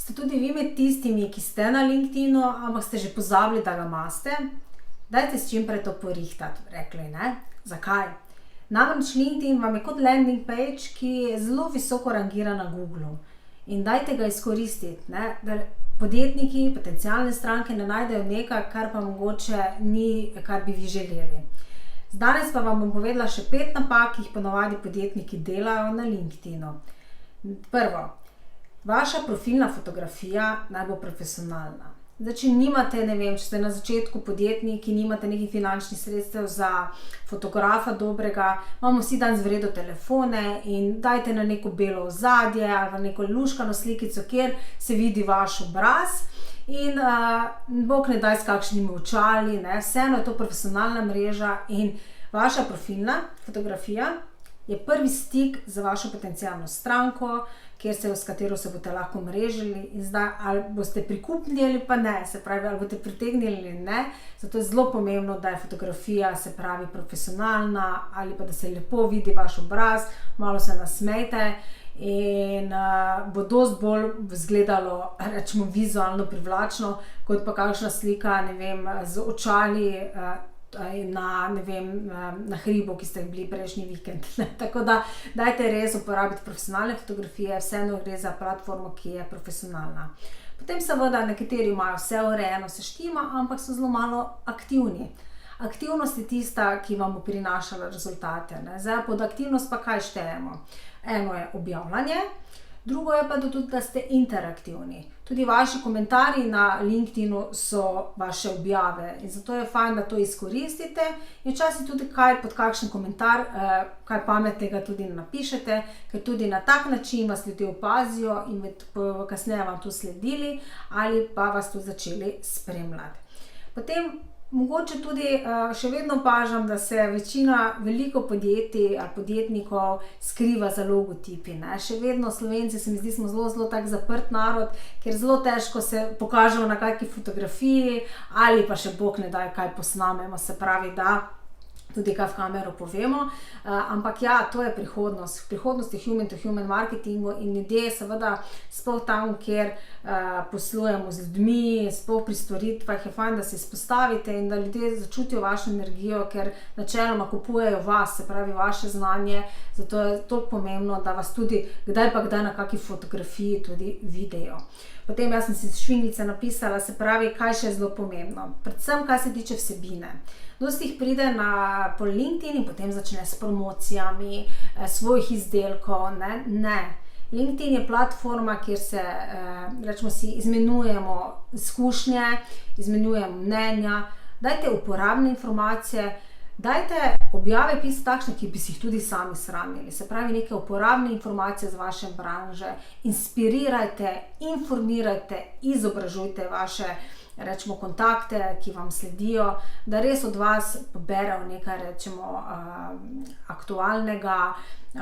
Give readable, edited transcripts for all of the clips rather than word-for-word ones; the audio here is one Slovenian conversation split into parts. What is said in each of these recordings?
Ste tudi vi med tistimi, ki ste na LinkedInu, ampak ste že pozabili, da ga imate? Dajte s čim prej to porihtati, rekli, ne? Zakaj? Namreč LinkedIn vam je kot landing page, ki je zelo visoko rangiran na Googlu. In dajte ga izkoristiti, ne? Da podjetniki, potencialne stranke ne najdejo nekaj, kar pa mogoče ni, kar bi vi želeli. Danes pa vam bom povedala še 5 napak, ki jih ponavadi podjetniki delajo na LinkedInu. Prvo, vaša profilna fotografija naj bo profesionalna. Zdaj, če nimate, ne vem, če ste na začetku podjetniki, nimate nekih finančnih sredstev za fotografa dobrega, imamo vsi danes v redu telefone in dajte na neko belo ozadje ali na neko luškano slikico, kjer se vidi vaš obraz in bog ne daj s kakšnimi očali, ne, vseeno je to profesionalna mreža in vaša profilna fotografija je prvi stik za vašo potencialno stranko, s katero se boste lahko mrežili in zdaj ali boste prikupni ali pa ne, se pravi, ali boste pritegnili ali ne, zato je zelo pomembno, da je fotografija, se pravi, profesionalna ali pa da se lepo vidi vaš obraz, malo se nasmejte in bo dosti bolj izgledalo, rečemo, vizualno privlačno, kot pa kakšna slika, ne vem, z očali na hribu, ki ste bili prejšnji vikend. Tako da dajte res uporabiti profesionalne fotografije, vseeno gre za platformo, ki je profesionalna. Potem seveda nekateri imajo vse urejeno, se štima, ampak so zelo malo aktivni. Aktivnost je tista, ki vam bo prinašala rezultate, ne. Zdaj, pod aktivnost pa kaj štejemo? Eno je objavljanje, drugo je pa tudi, da ste interaktivni. Tudi vaši komentarji na LinkedInu so vaše objave in zato je fajn, da to izkoristite in včasih tudi pod kakšen komentar, kaj pametnega tudi napišete, ker tudi na tak način vas ljudje opazijo in kasneje vam to sledili ali pa vas tudi začeli spremljati. Potem mogoče tudi še vedno opažam, da se veliko podjetij ali podjetnikov skriva za logotipi, ne. Še vedno Slovenci, se mi zdi, smo zelo tak zaprt narod, ker zelo težko se pokažemo na kakšni fotografiji ali pa še bog ne daj kaj posnamemo, se pravi, da tudi kaj v kamero povemo, ampak ja, to je prihodnost. Prihodnost je human to human marketingu in ljudje seveda sploh tam, kjer poslujemo z ljudmi, sploh pri storitvah, je fajn, da se izpostavite in da ljudje začutijo vašo energijo, ker načeloma kupujejo vas, se pravi vaše znanje, zato je toliko pomembno, da vas tudi kdaj pa kdaj na kakšni fotografiji tudi vidijo. Potem jaz sem si šviglice napisala, se pravi, kaj še je zelo pomembno, predvsem kaj se tiče vsebine. Dosti jih pride po LinkedIn in potem začne s promocijami svojih izdelkov, ne. LinkedIn je platforma, kjer se, rečemo si, izmenjujemo izkušnje, izmenjujemo mnenja, dajte uporabne informacije, dajte objave pisati takšne, ki bi si jih tudi sami sramili, se pravi neke uporabne informacije z vaše branže, inspirirajte, informirajte, izobražujte vaše, rečemo, kontakte, ki vam sledijo, da res od vas poberejo nekaj, rečemo, aktualnega,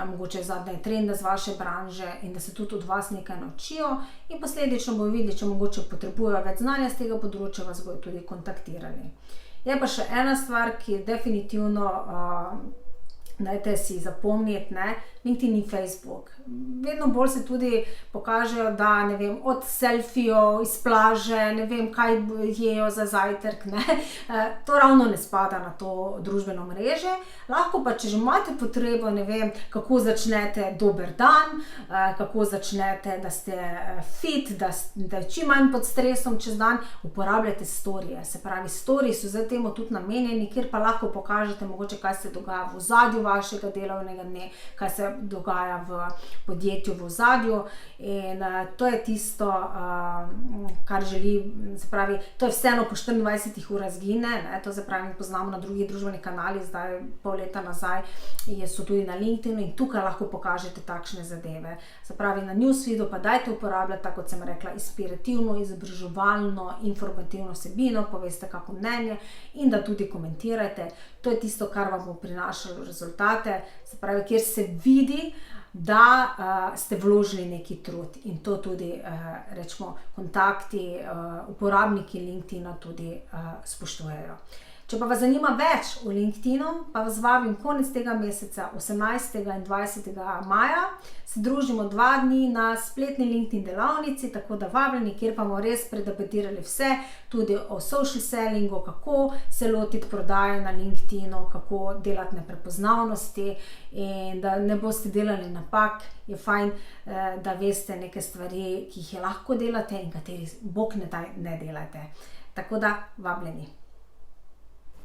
mogoče zadnje trende z vaše branže in da se tudi od vas nekaj naučijo in posledično bojo videli, če mogoče potrebujejo več znanja z tega področja, vas bojo tudi kontaktirali. Je pa še ena stvar, ki je definitivno, dajte si zapomniti, ne, LinkedIn in Facebook. Vedno bolj se tudi pokažejo, da, ne vem, od selfijev iz plaže, ne vem, kaj jejo za zajtrk, ne. To ravno ne spada na to družbeno mreže. Lahko pa, če že imate potrebo, ne vem, kako začnete dober dan, kako začnete, da ste fit, da je čim manj pod stresom čez dan, uporabljate storije. Se pravi, storiji so zdaj temu tudi namenjeni, kjer pa lahko pokažete mogoče, kaj se dogaja v ozadju vašega delovnega dne, kaj se dogaja v podjetju v ozadju in to je tisto, kar želi, se pravi, to je vseeno po 24 urah izgine, ne, to se pravi, poznamo na drugih družbenih kanalih, zdaj pol leta nazaj so tudi na LinkedInu in tukaj lahko pokažete takšne zadeve. Se pravi, na newsfeedu pa dajte uporabljati, tako kot sem rekla, inspirativno, izobraževalno, informativno vsebino, poveste kako mnenje in da tudi komentirate. To je tisto, kar vam bo prinašalo rezultate, se pravi, kjer se vidi, da ste vložili neki trud in to tudi, rečemo, kontakti, uporabniki LinkedIna tudi spoštujejo. Če pa vas zanima več o LinkedInu, pa vas vabim konec tega meseca, 18. in 20. maja, se družimo 2 dni na spletni LinkedIn delavnici, tako da vabljeni, kjer pa bomo res predebatirali vse, tudi o social sellingu, kako se lotiti prodaje na LinkedInu, kako delati na prepoznavnosti in da ne boste delali napak, je fajn, da veste neke stvari, ki jih lahko delate in katerih bog ne delate. Tako da, vabljeni.